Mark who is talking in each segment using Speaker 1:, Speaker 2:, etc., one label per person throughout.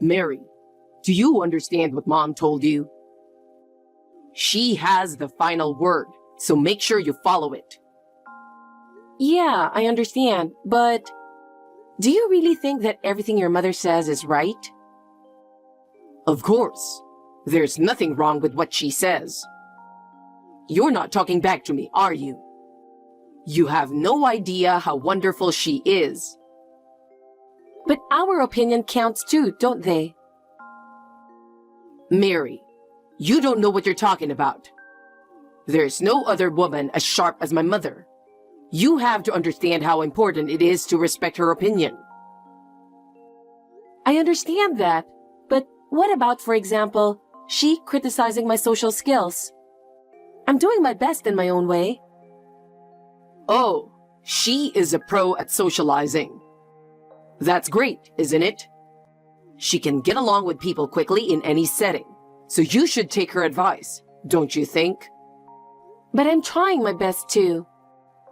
Speaker 1: Mary, do you understand what Mom told you? She has the final word, so make sure you follow it.
Speaker 2: Yeah, I understand, but do you really think that everything your mother says is right?
Speaker 1: Of course. There's nothing wrong with what she says. You're not talking back to me, are you? You have no idea how wonderful she is.
Speaker 2: But our opinion counts too, don't they?
Speaker 1: Mary, you don't know what you're talking about. There's no other woman as sharp as my mother. You have to understand how important it is to respect her opinion.
Speaker 2: I understand that, but what about, for example, she criticizing my social skills? I'm doing my best in my own way.
Speaker 1: Oh, she is a pro at socializing. That's great, isn't it? She can get along with people quickly in any setting, so you should take her advice, don't you think?
Speaker 2: But I'm trying my best too.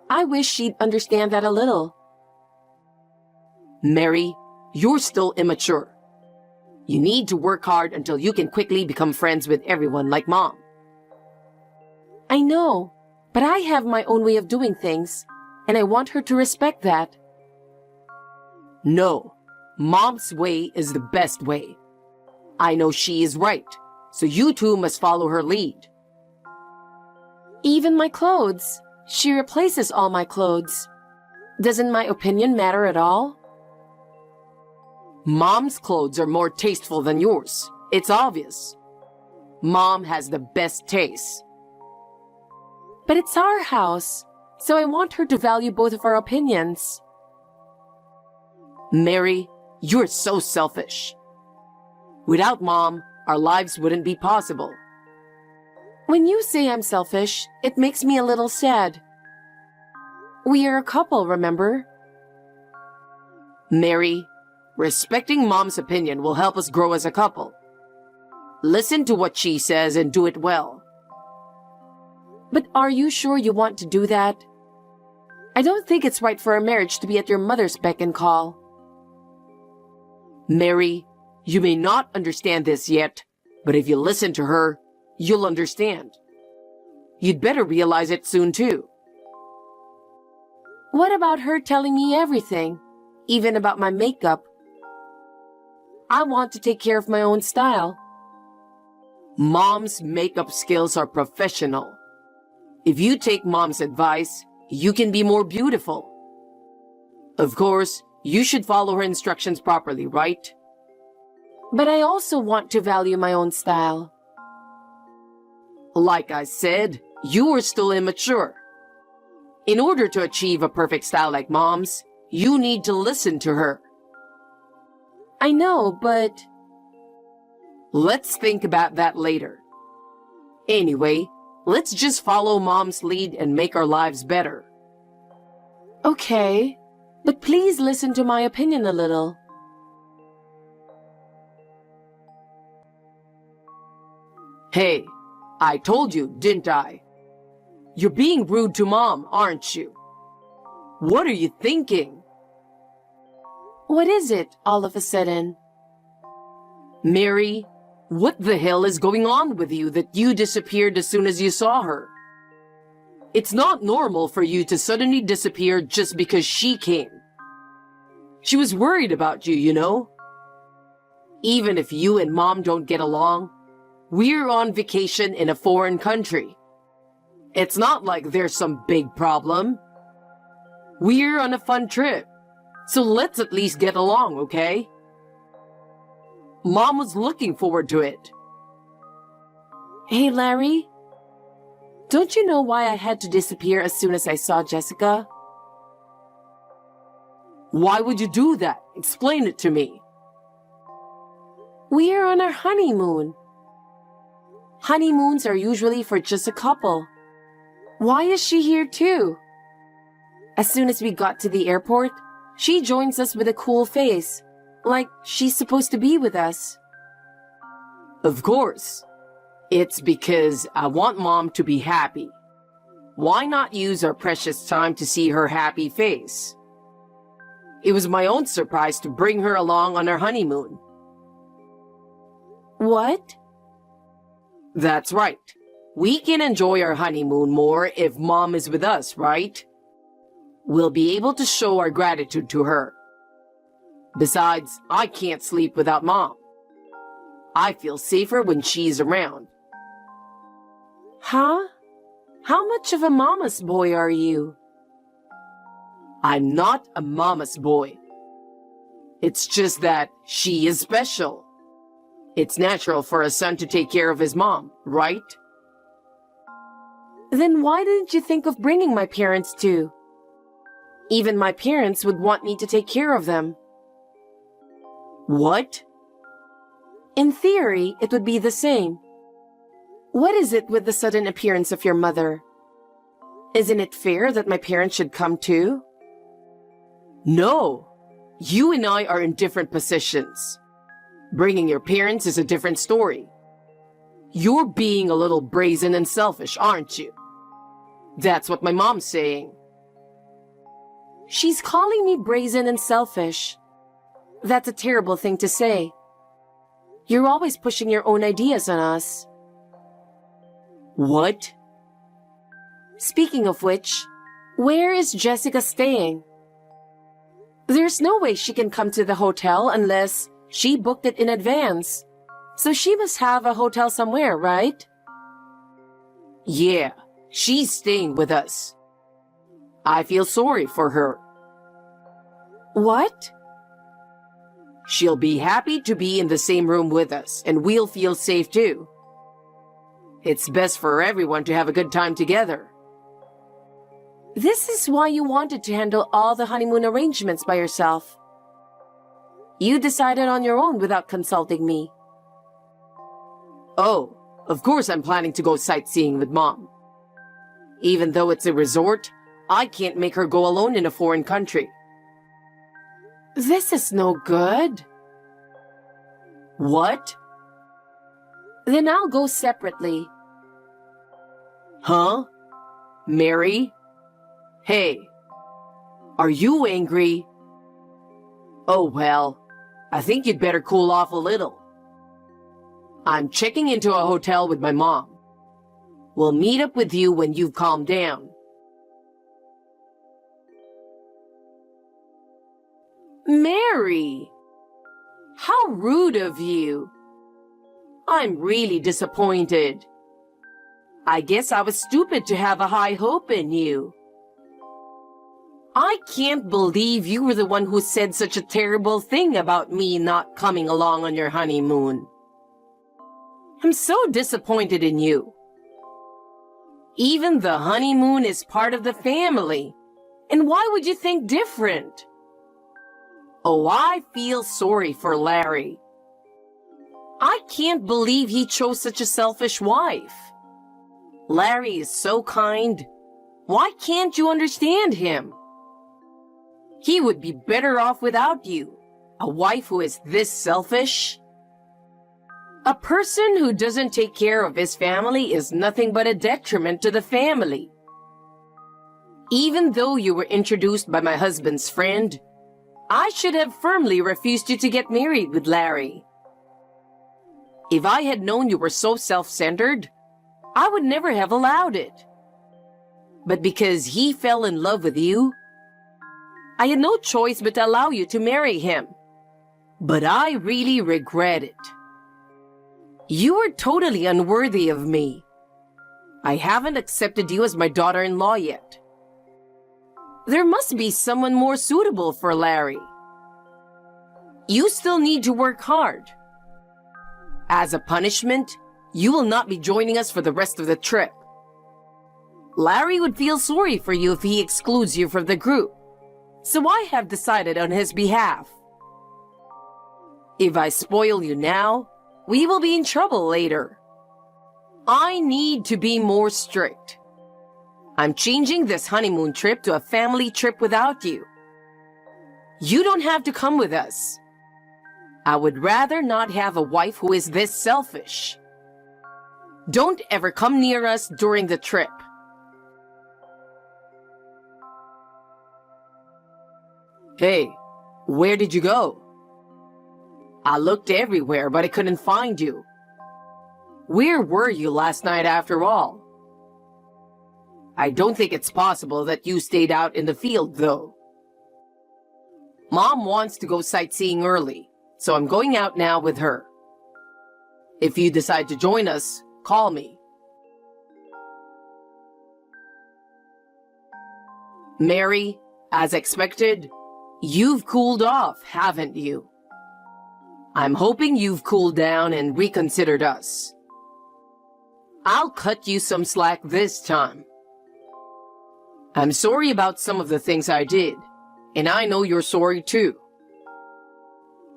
Speaker 2: I wish she'd understand that a little.
Speaker 1: Mary, you're still immature. You need to work hard until you can quickly become friends with everyone like Mom.
Speaker 2: I know, but I have my own way of doing things, and I want her to respect that.
Speaker 1: No, Mom's way is the best way. I know she is right, so you two must follow her lead.
Speaker 2: Even my clothes. She replaces all my clothes. Doesn't my opinion matter at all?
Speaker 1: Mom's clothes are more tasteful than yours. It's obvious. Mom has the best taste.
Speaker 2: But it's our house, so I want her to value both of our opinions.
Speaker 1: Mary, you're so selfish. Without Mom, our lives wouldn't be possible.
Speaker 2: When you say I'm selfish, it makes me a little sad. We are a couple, remember?
Speaker 1: Mary, respecting Mom's opinion will help us grow as a couple. Listen to what she says and do it well.
Speaker 2: But are you sure you want to do that? I don't think it's right for a marriage to be at your mother's beck and call.
Speaker 1: Mary, you may not understand this yet, but if you listen to her, you'll understand. You'd better realize it soon too.
Speaker 2: What about her telling me everything, even about my makeup? I want to take care of my own style.
Speaker 1: Mom's makeup skills are professional. If you take Mom's advice, you can be more beautiful. Of course, you should follow her instructions properly, right?
Speaker 2: But I also want to value my own style.
Speaker 1: Like I said, you are still immature. In order to achieve a perfect style like Mom's, you need to listen to her.
Speaker 2: I know, but...
Speaker 1: Let's think about that later. Anyway, let's just follow Mom's lead and make our lives better.
Speaker 2: Okay, but please listen to my opinion a little.
Speaker 1: Hey, I told you, didn't I? You're being rude to Mom, aren't you? What are you thinking?
Speaker 2: What is it, all of a sudden?
Speaker 1: Mary, what the hell is going on with you that you disappeared as soon as you saw her? It's not normal for you to suddenly disappear just because she came. She was worried about you, you know? Even if you and Mom don't get along, we're on vacation in a foreign country. It's not like there's some big problem. We're on a fun trip, so let's at least get along, okay? Mom was looking forward to it.
Speaker 2: Hey, Larry. Don't you know why I had to disappear as soon as I saw Jessica?
Speaker 1: Why would you do that? Explain it to me.
Speaker 2: We're on our honeymoon. Honeymoons are usually for just a couple. Why is she here too? As soon as we got to the airport, she joins us with a cool face, like she's supposed to be with us.
Speaker 1: Of course. It's because I want Mom to be happy. Why not use our precious time to see her happy face? It was my own surprise to bring her along on our honeymoon.
Speaker 2: What?
Speaker 1: That's right. We can enjoy our honeymoon more if Mom is with us, right? We'll be able to show our gratitude to her. Besides, I can't sleep without Mom. I feel safer when she's around.
Speaker 2: Huh? How much of a mama's boy are you?
Speaker 1: I'm not a mama's boy. It's just that she is special. It's natural for a son to take care of his mom, right?
Speaker 2: Then why didn't you think of bringing my parents too? Even my parents would want me to take care of them.
Speaker 1: What?
Speaker 2: In theory, it would be the same. What is it with the sudden appearance of your mother? Isn't it fair that my parents should come too?
Speaker 1: No. You and I are in different positions. Bringing your parents is a different story. You're being a little brazen and selfish, aren't you? That's what my mom's saying.
Speaker 2: She's calling me brazen and selfish. That's a terrible thing to say. You're always pushing your own ideas on us.
Speaker 1: What?
Speaker 2: Speaking of which, where is Jessica staying? There's no way she can come to the hotel unless she booked it in advance. So she must have a hotel somewhere, right?
Speaker 1: Yeah, she's staying with us. I feel sorry for her.
Speaker 2: What?
Speaker 1: She'll be happy to be in the same room with us, and we'll feel safe too. It's best for everyone to have a good time together.
Speaker 2: This is why you wanted to handle all the honeymoon arrangements by yourself. You decided on your own without consulting me.
Speaker 1: Oh, of course I'm planning to go sightseeing with Mom. Even though it's a resort, I can't make her go alone in a foreign country.
Speaker 2: This is no good.
Speaker 1: What?
Speaker 2: Then I'll go separately.
Speaker 1: Huh? Mary? Hey, are you angry? Oh well, I think you'd better cool off a little. I'm checking into a hotel with my mom. We'll meet up with you when you've calmed down. Mary! How rude of you. I'm really disappointed. I guess I was stupid to have a high hope in you. I can't believe you were the one who said such a terrible thing about me not coming along on your honeymoon. I'm so disappointed in you. Even the honeymoon is part of the family. And why would you think different? Oh, I feel sorry for Larry. I can't believe he chose such a selfish wife. Larry is so kind. Why can't you understand him? He would be better off without you. A wife who is this selfish? A person who doesn't take care of his family is nothing but a detriment to the family. Even though you were introduced by my husband's friend, I should have firmly refused you to get married with Larry. If I had known you were so self-centered, I would never have allowed it. But because he fell in love with you, I had no choice but to allow you to marry him. But I really regret it. You are totally unworthy of me. I haven't accepted you as my daughter-in-law yet. There must be someone more suitable for Larry. You still need to work hard. As a punishment, you will not be joining us for the rest of the trip. Larry would feel sorry for you if he excludes you from the group, so I have decided on his behalf. If I spoil you now, we will be in trouble later. I need to be more strict. I'm changing this honeymoon trip to a family trip without you. You don't have to come with us. I would rather not have a wife who is this selfish. Don't ever come near us during the trip. Hey, where did you go? I looked everywhere, but I couldn't find you. Where were you last night after all? I don't think it's possible that you stayed out in the field, though. Mom wants to go sightseeing early, so I'm going out now with her. If you decide to join us, call me. Mary, as expected, you've cooled off, haven't you? I'm hoping you've cooled down and reconsidered us. I'll cut you some slack this time. I'm sorry about some of the things I did, and I know you're sorry too.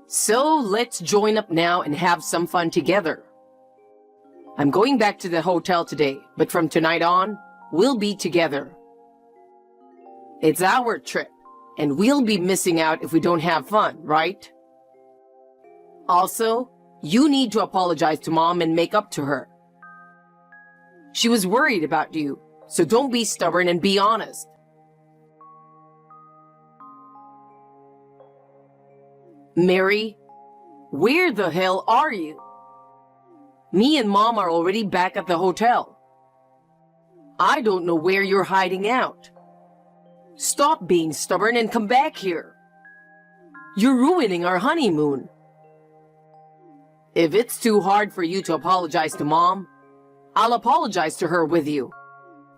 Speaker 1: So let's join up now and have some fun together. I'm going back to the hotel today, but from tonight on, we'll be together. It's our trip, and we'll be missing out if we don't have fun, right? Also, you need to apologize to Mom and make up to her. She was worried about you, so don't be stubborn and be honest. Mary, where the hell are you? Me and Mom are already back at the hotel. I don't know where you're hiding out. Stop being stubborn and come back here. You're ruining our honeymoon. If it's too hard for you to apologize to Mom, I'll apologize to her with you.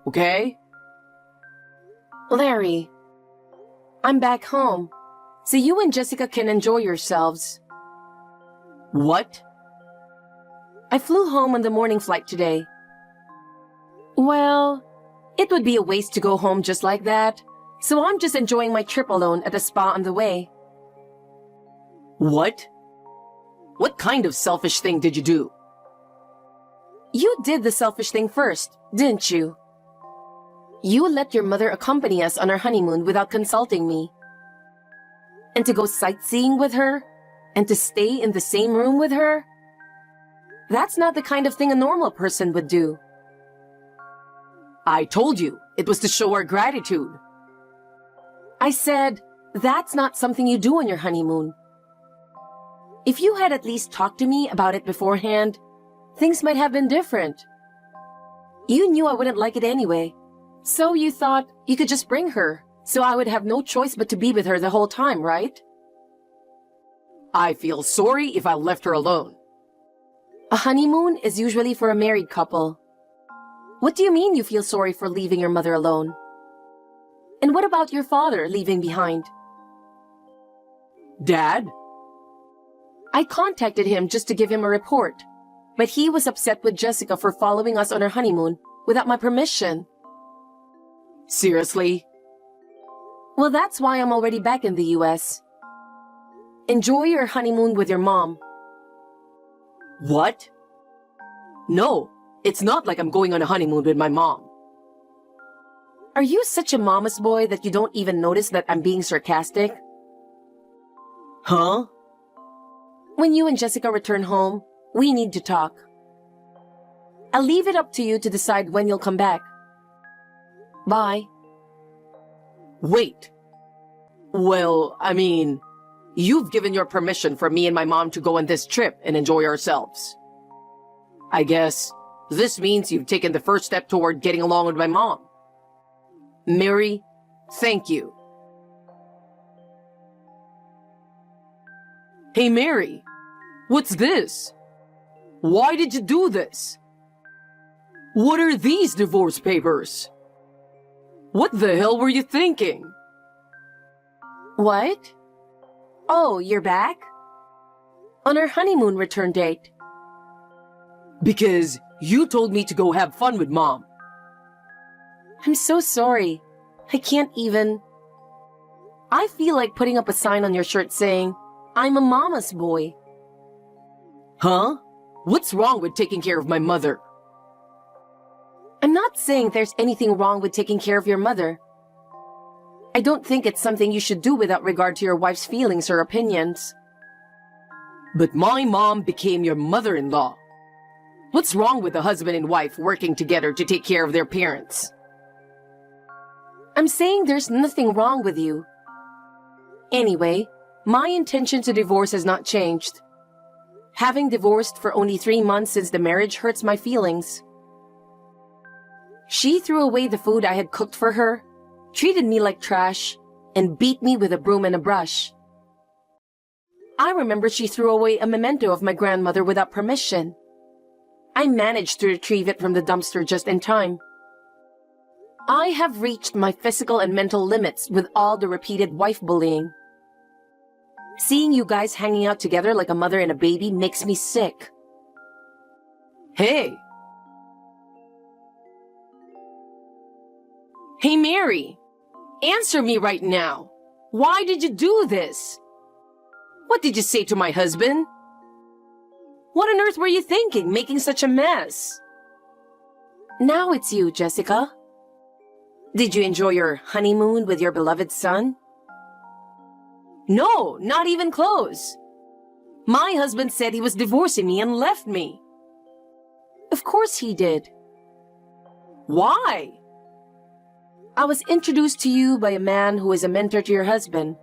Speaker 1: Okay?
Speaker 2: Larry, I'm back home, so you and Jessica can enjoy yourselves.
Speaker 1: What?
Speaker 2: I flew home on the morning flight today. Well, it would be a waste to go home just like that, so I'm just enjoying my trip alone at the spa on the way.
Speaker 1: What? What kind of selfish thing did you do?
Speaker 2: You did the selfish thing first, didn't you? You let your mother accompany us on our honeymoon without consulting me. And to go sightseeing with her? And to stay in the same room with her? That's not the kind of thing a normal person would do.
Speaker 1: I told you, it was to show our gratitude.
Speaker 2: I said, that's not something you do on your honeymoon. If you had at least talked to me about it beforehand, things might have been different. You knew I wouldn't like it anyway, so you thought you could just bring her, so I would have no choice but to be with her the whole time, right?
Speaker 1: I feel sorry if I left her alone.
Speaker 2: A honeymoon is usually for a married couple. What do you mean you feel sorry for leaving your mother alone? And what about your father leaving behind?
Speaker 1: Dad?
Speaker 2: I contacted him just to give him a report, but he was upset with Jessica for following us on our honeymoon without my permission.
Speaker 1: Seriously?
Speaker 2: Well, that's why I'm already back in the US. Enjoy your honeymoon with your mom.
Speaker 1: What? No, it's not like I'm going on a honeymoon with my mom.
Speaker 2: Are you such a mama's boy that you don't even notice that I'm being sarcastic?
Speaker 1: Huh?
Speaker 2: When you and Jessica return home, we need to talk. I'll leave it up to you to decide when you'll come back. Bye.
Speaker 1: Wait. Well, I mean, you've given your permission for me and my mom to go on this trip and enjoy ourselves. I guess this means you've taken the first step toward getting along with my mom. Mary, thank you. Hey, Mary, what's this? Why did you do this? What are these divorce papers? What the hell were you thinking?
Speaker 2: What? Oh, you're back? On our honeymoon return date.
Speaker 1: Because you told me to go have fun with Mom.
Speaker 2: I'm so sorry. I can't even... I feel like putting up a sign on your shirt saying, I'm a mama's boy.
Speaker 1: Huh? What's wrong with taking care of my mother?
Speaker 2: I'm not saying there's anything wrong with taking care of your mother. I don't think it's something you should do without regard to your wife's feelings or opinions.
Speaker 1: But my mom became your mother-in-law. What's wrong with a husband and wife working together to take care of their parents?
Speaker 2: I'm saying there's nothing wrong with you. Anyway, my intention to divorce has not changed. Having divorced for only 3 months since the marriage hurts my feelings. She threw away the food I had cooked for her, treated me like trash, and beat me with a broom and a brush. I remember she threw away a memento of my grandmother without permission. I managed to retrieve it from the dumpster just in time. I have reached my physical and mental limits with all the repeated wife bullying. Seeing you guys hanging out together like a mother and a baby makes me sick.
Speaker 1: Hey! Hey, Mary! Answer me right now! Why did you do this? What did you say to my husband? What on earth were you thinking, making such a mess?
Speaker 2: Now it's you, Jessica. Did you enjoy your honeymoon with your beloved son?
Speaker 1: No, not even close. My husband said he was divorcing me and left me.
Speaker 2: Of course he did.
Speaker 1: Why?
Speaker 2: I was introduced to you by a man who is a mentor to your husband.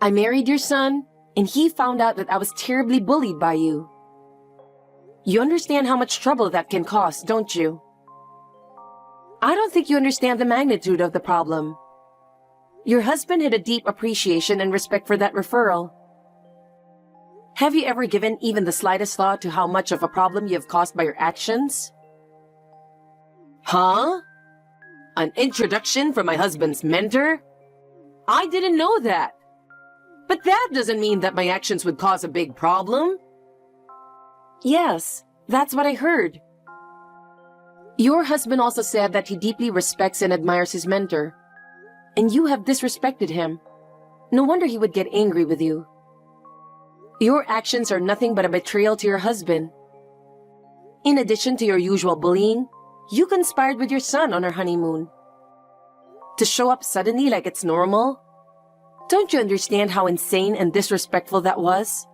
Speaker 2: I married your son, and he found out that I was terribly bullied by you. You understand how much trouble that can cause, don't you? I don't think you understand the magnitude of the problem. Your husband had a deep appreciation and respect for that referral. Have you ever given even the slightest thought to how much of a problem you have caused by your actions?
Speaker 1: Huh? An introduction from my husband's mentor? I didn't know that. But that doesn't mean that my actions would cause a big problem.
Speaker 2: Yes, that's what I heard. Your husband also said that he deeply respects and admires his mentor. And you have disrespected him. No wonder he would get angry with you. Your actions are nothing but a betrayal to your husband. In addition to your usual bullying, you conspired with your son on our honeymoon. To show up suddenly like it's normal? Don't you understand how insane and disrespectful that was?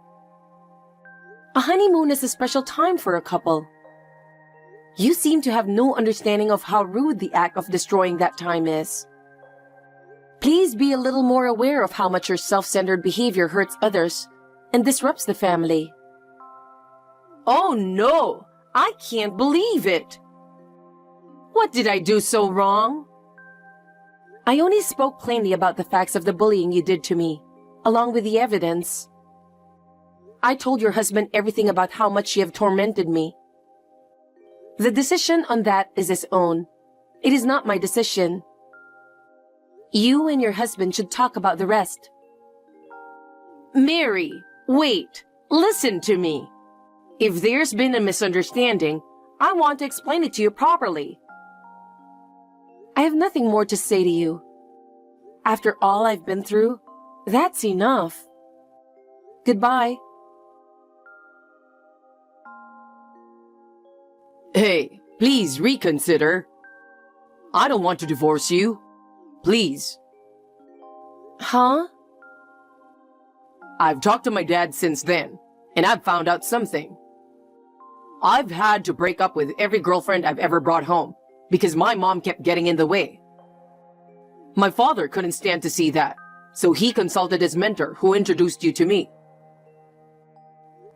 Speaker 2: A honeymoon is a special time for a couple. You seem to have no understanding of how rude the act of destroying that time is. Please be a little more aware of how much your self-centered behavior hurts others and disrupts the family.
Speaker 1: Oh no! I can't believe it! What did I do so wrong?
Speaker 2: I only spoke plainly about the facts of the bullying you did to me, along with the evidence. I told your husband everything about how much you have tormented me. The decision on that is his own. It is not my decision. You and your husband should talk about the rest.
Speaker 1: Mary, wait. Listen to me. If there's been a misunderstanding, I want to explain it to you properly.
Speaker 2: I have nothing more to say to you. After all I've been through, that's enough. Goodbye.
Speaker 1: Hey, please reconsider. I don't want to divorce you. Please.
Speaker 2: Huh?
Speaker 1: I've talked to my dad since then, and I've found out something. I've had to break up with every girlfriend I've ever brought home because my mom kept getting in the way. My father couldn't stand to see that, so he consulted his mentor who introduced you to me.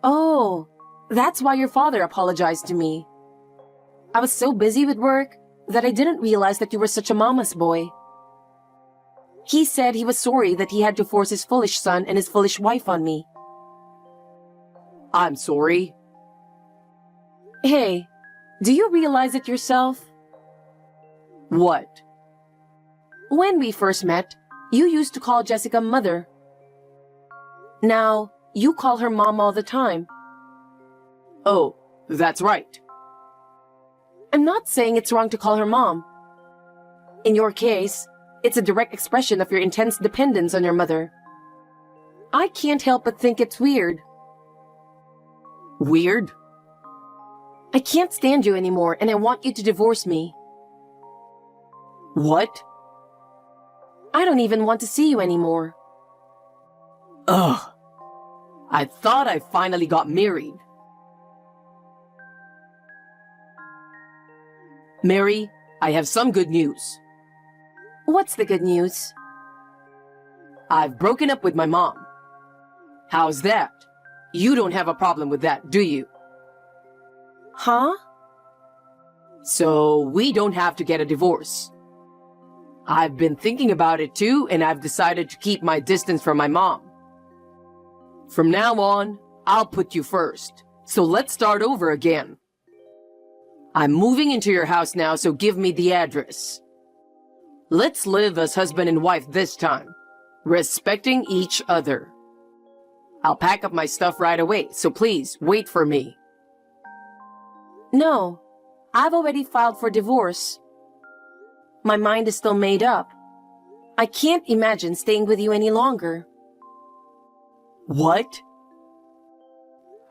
Speaker 2: Oh, that's why your father apologized to me. I was so busy with work that I didn't realize that you were such a mama's boy. He said he was sorry that he had to force his foolish son and his foolish wife on me.
Speaker 1: I'm sorry.
Speaker 2: Hey, do you realize it yourself?
Speaker 1: What?
Speaker 2: When we first met, you used to call Jessica mother. Now, you call her mom all the time.
Speaker 1: Oh, that's right.
Speaker 2: I'm not saying it's wrong to call her mom. In your case, it's a direct expression of your intense dependence on your mother. I can't help but think it's weird.
Speaker 1: Weird?
Speaker 2: I can't stand you anymore and I want you to divorce me.
Speaker 1: What?
Speaker 2: I don't even want to see you anymore.
Speaker 1: Ugh. I thought I finally got married. Mary, I have some good news.
Speaker 2: What's the good news?
Speaker 1: I've broken up with my mom. How's that? You don't have a problem with that, do you?
Speaker 2: Huh?
Speaker 1: So we don't have to get a divorce. I've been thinking about it too, and I've decided to keep my distance from my mom. From now on, I'll put you first. So let's start over again. I'm moving into your house now, so give me the address. Let's live as husband and wife this time, respecting each other. I'll pack up my stuff right away, so please wait for me.
Speaker 2: No, I've already filed for divorce. My mind is still made up. I can't imagine staying with you any longer.
Speaker 1: What?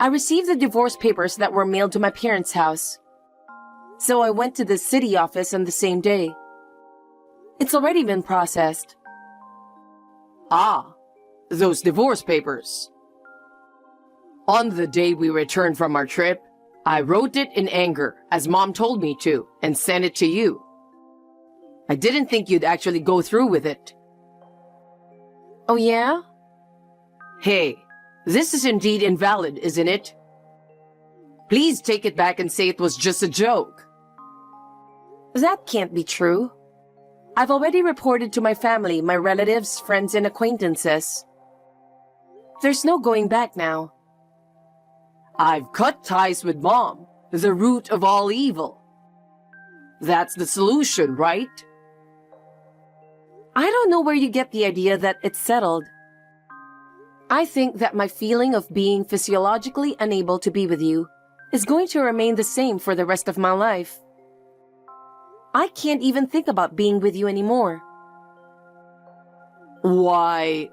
Speaker 2: I received the divorce papers that were mailed to my parents' house. So I went to the city office on the same day. It's already been processed.
Speaker 1: Ah, those divorce papers. On the day we returned from our trip, I wrote it in anger, as Mom told me to, and sent it to you. I didn't think you'd actually go through with it.
Speaker 2: Oh yeah?
Speaker 1: Hey, this is indeed invalid, isn't it? Please take it back and say it was just a joke.
Speaker 2: That can't be true. I've already reported to my family, my relatives, friends, and acquaintances. There's no going back now.
Speaker 1: I've cut ties with Mom, the root of all evil. That's the solution, right?
Speaker 2: I don't know where you get the idea that it's settled. I think that my feeling of being physiologically unable to be with you is going to remain the same for the rest of my life. I can't even think about being with you anymore.
Speaker 1: Why?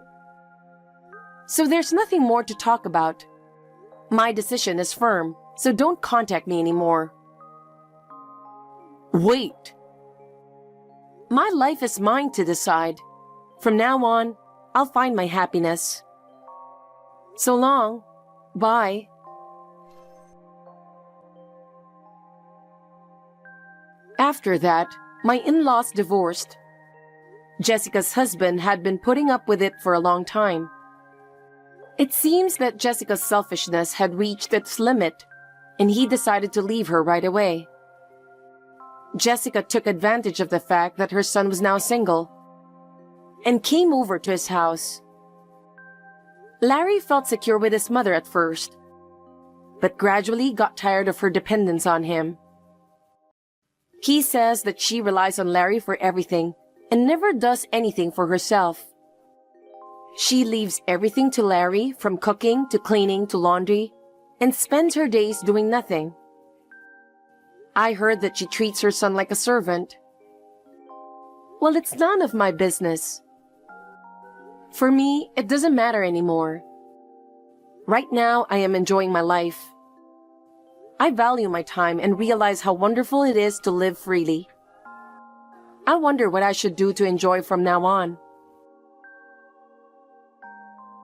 Speaker 2: So there's nothing more to talk about. My decision is firm, so don't contact me anymore.
Speaker 1: Wait.
Speaker 2: My life is mine to decide. From now on, I'll find my happiness. So long. Bye. After that, my in-laws divorced. Jessica's husband had been putting up with it for a long time. It seems that Jessica's selfishness had reached its limit, and he decided to leave her right away. Jessica took advantage of the fact that her son was now single and came over to his house. Larry felt secure with his mother at first, but gradually got tired of her dependence on him. He says that she relies on Larry for everything and never does anything for herself. She leaves everything to Larry, from cooking to cleaning to laundry, and spends her days doing nothing. I heard that she treats her son like a servant. Well, it's none of my business. For me, it doesn't matter anymore. Right now, I am enjoying my life. I value my time and realize how wonderful it is to live freely. I wonder what I should do to enjoy from now on.